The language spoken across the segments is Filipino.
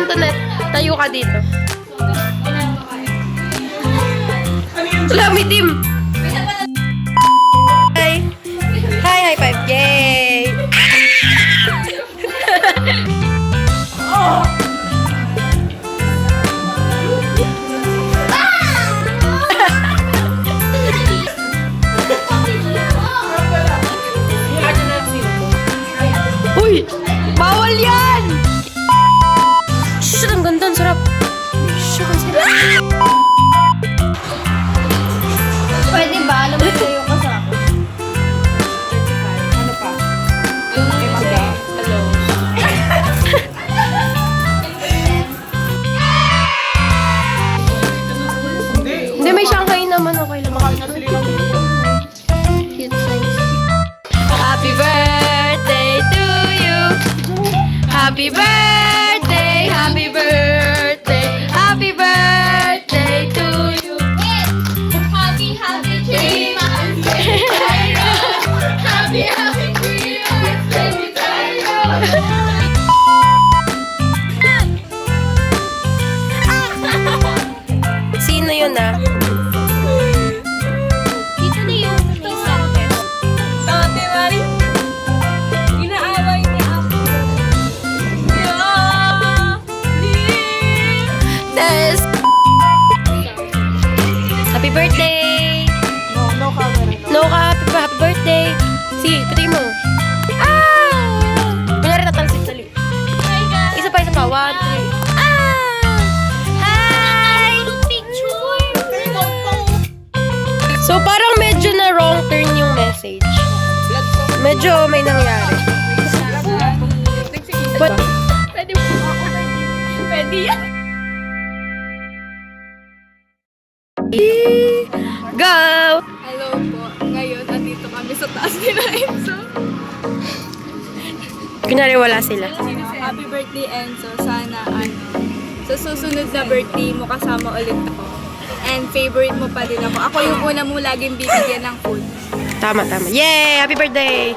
Antoinette, tayo ka dito. Lami team. Hi. Hi, high five. Yay. Uy, bawal yan. Shit, ang ganda, ang sarap. Shit, ang sarap. Pwede ba? Alam mo sa'yo ka sa akin. Ano pa? Hello. Hindi, may Shanghai naman. Okay lang. Cute size. Happy birthday to you. Happy birthday, happy birthday, happy birthday to you. Happy, happy Christmas. Happy, happy Sino yun ah? Dito na yung center. Ate Mari. Inaaway ni Ako. Yes. Happy birthday. No camera. No ka, happy birthday. Sige, pati mo. Ah! Kunyari tatalsik, dali. Hi guys. Isa pa. 1, 2, 3. Ah! Hi! Picture. So, parang medyo na wrong turn yung message. Medyo may nangyari. But, Pwede mo ako. Pwede yan. go! Hello po. Ngayon, andito kami sa taas nila Enzo. Kunyari wala sila. Happy birthday, Enzo. Sana, sa susunod na birthday mo, kasama ulit ako. And favorite mo pa din ako. Ako yung una mo laging bibigyan ng food. Tama. Yay! Happy birthday!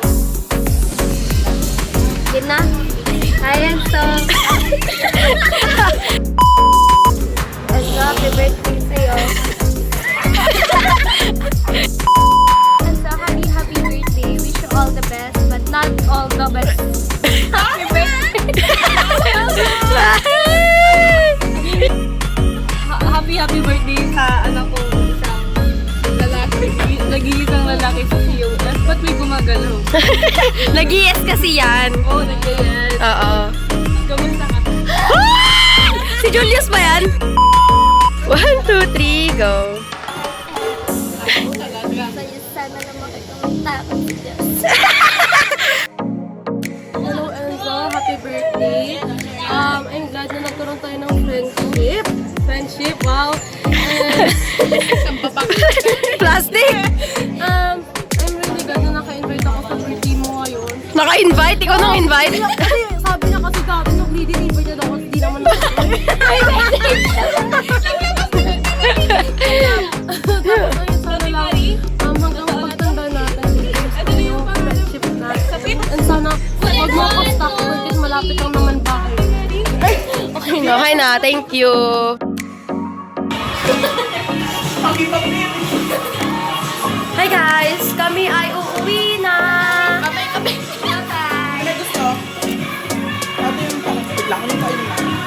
Yun na. Hi, Enzo. Enzo, happy birthday sa'yo. Enzo, happy birthday. Wish you all the best, but not all the best. Happy birthday. Happy birthday sa anak ko. Isang lalaki. Nag-iisang lalaki sa siyo. Ba't may gumagalaw? Nag-yes kasi yan. Oo, nagkayan. Oo. Kamusta ka? Si Julius ba yan? 1, 2, 3, go. Sana naman itong takot si Diyos. Hello, Enzo. Happy birthday. I'm glad na nagkaroon tayo ng friendship. Friendship, wow. Plastic? I'm really glad na naka-invite ako sa birthday mo ngayon. Naka-invite? Ikaw nang invite? Kasi sabi niya kasi dati nag-deliver niya daw, hindi naman sana lang, hanggang pagtanda natin, yung friendship natin. And sana, huwag mo ako stop work malapit lang naman bahay. Okay na. Thank you. Hi guys! Kami ay uuwi na!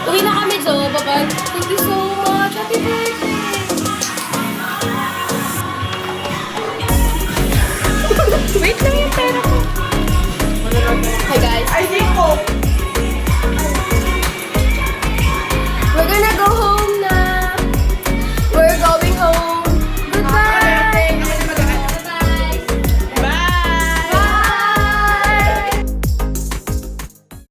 Uwi na kami, Jo. Bye-bye. Thank you so much. Happy birthday! Wait lang yung pera ko. Hi guys. I think ko.